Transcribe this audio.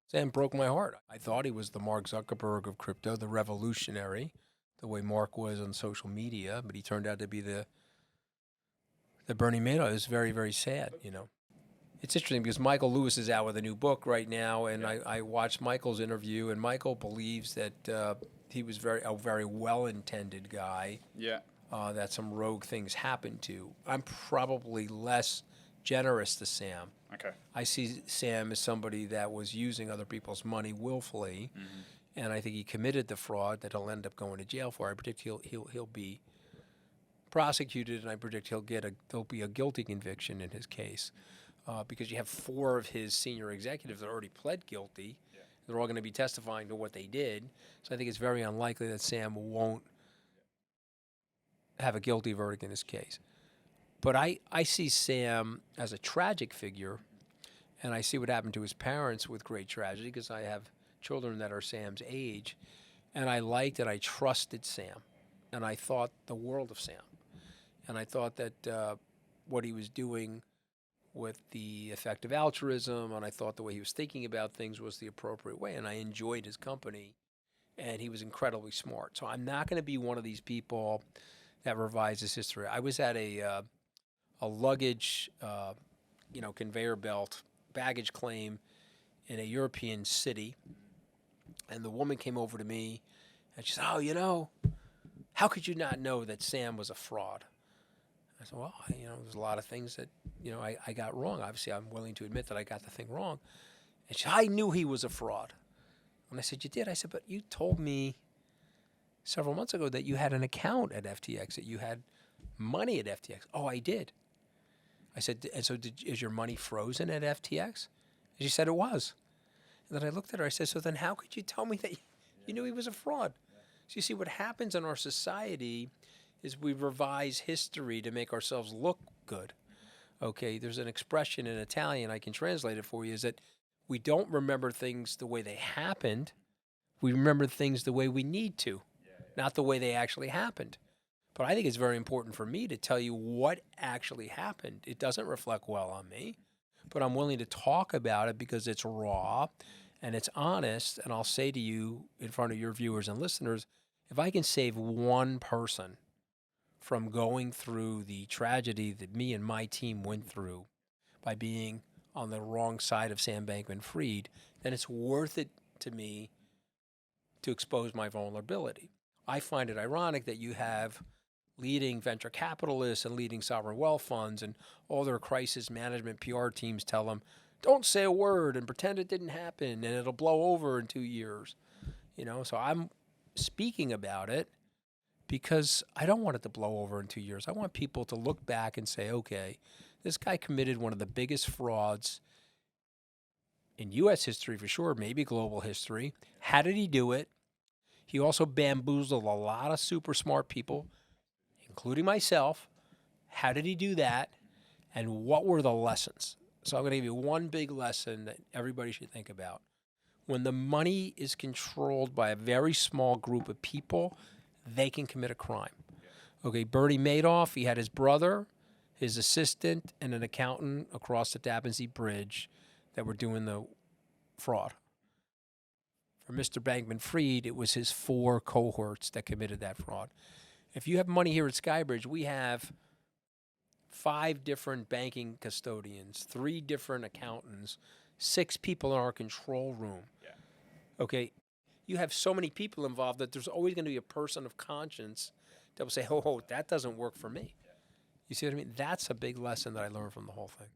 Sam broke my heart. I thought he was the Mark Zuckerberg of crypto, the revolutionary, the way Mark was on social media, but he turned out to be the Bernie Madoff. It was very, very sad, you know. It's interesting because Michael Lewis is out with a new book right now, and I watched Michael's interview, and Michael believes that he was a very well-intended guy. Yeah. That some rogue things happened to. I'm probably less generous to Sam. Okay. I see Sam as somebody that was using other people's money willfully, and I think he committed the fraud that he'll end up going to jail for. I predict he'll be prosecuted, and I predict there'll be a guilty conviction in his case, because you have 4 of his senior executives that already pled guilty. Yeah. They're all going to be testifying to what they did. So I think it's very unlikely that Sam won't have a guilty verdict in his case. But I see Sam as a tragic figure, and I see what happened to his parents with great tragedy because I have children that are Sam's age, and I liked and I trusted Sam, and I thought the world of Sam. And I thought that what he was doing with the effective altruism, and I thought the way he was thinking about things was the appropriate way, and I enjoyed his company, and he was incredibly smart. So I'm not going to be one of these people that revises history. I was at a luggage, conveyor belt baggage claim in a European city, and the woman came over to me, and she said, "Oh, how could you not know that Sam was a fraud?" I said, "Well, there's a lot of things that, I got wrong. Obviously, I'm willing to admit that I got the thing wrong." And she said, "I knew he was a fraud." And I said, "You did?" I said, "But you told me several months ago that you had an account at FTX, that you had money at FTX." "Oh, I did." I said, "And so is your money frozen at FTX?" And she said it was. And then I looked at her, I said, "So then how could you tell me that you knew he was a fraud?" So you see, what happens in our society is we revise history to make ourselves look good. Okay, there's an expression in Italian, I can translate it for you, is that we don't remember things the way they happened. We remember things the way we need to, not the way they actually happened. But I think it's very important for me to tell you what actually happened. It doesn't reflect well on me, but I'm willing to talk about it because it's raw and it's honest. And I'll say to you in front of your viewers and listeners, if I can save one person from going through the tragedy that me and my team went through by being on the wrong side of Sam Bankman-Fried, then it's worth it to me to expose my vulnerability. I find it ironic that you have leading venture capitalists and leading sovereign wealth funds and all their crisis management PR teams tell them, don't say a word and pretend it didn't happen and it'll blow over in 2 years. So I'm speaking about it because I don't want it to blow over in 2 years. I want people to look back and say, okay, this guy committed one of the biggest frauds in U.S. history for sure, maybe global history. How did he do it? He also bamboozled a lot of super smart people, including myself. How did he do that? And what were the lessons? So I'm going to give you one big lesson that everybody should think about. When the money is controlled by a very small group of people, they can commit a crime. Okay, Bernie Madoff, he had his brother, his assistant, and an accountant across the Tappan Zee Bridge that were doing the fraud. For Mr. Bankman-Fried, it was his 4 cohorts that committed that fraud. If you have money here at SkyBridge, we have 5 different banking custodians, 3 different accountants, 6 people in our control room. Yeah. Okay, you have so many people involved that there's always going to be a person of conscience that will say, oh, that doesn't work for me. You see what I mean? That's a big lesson that I learned from the whole thing.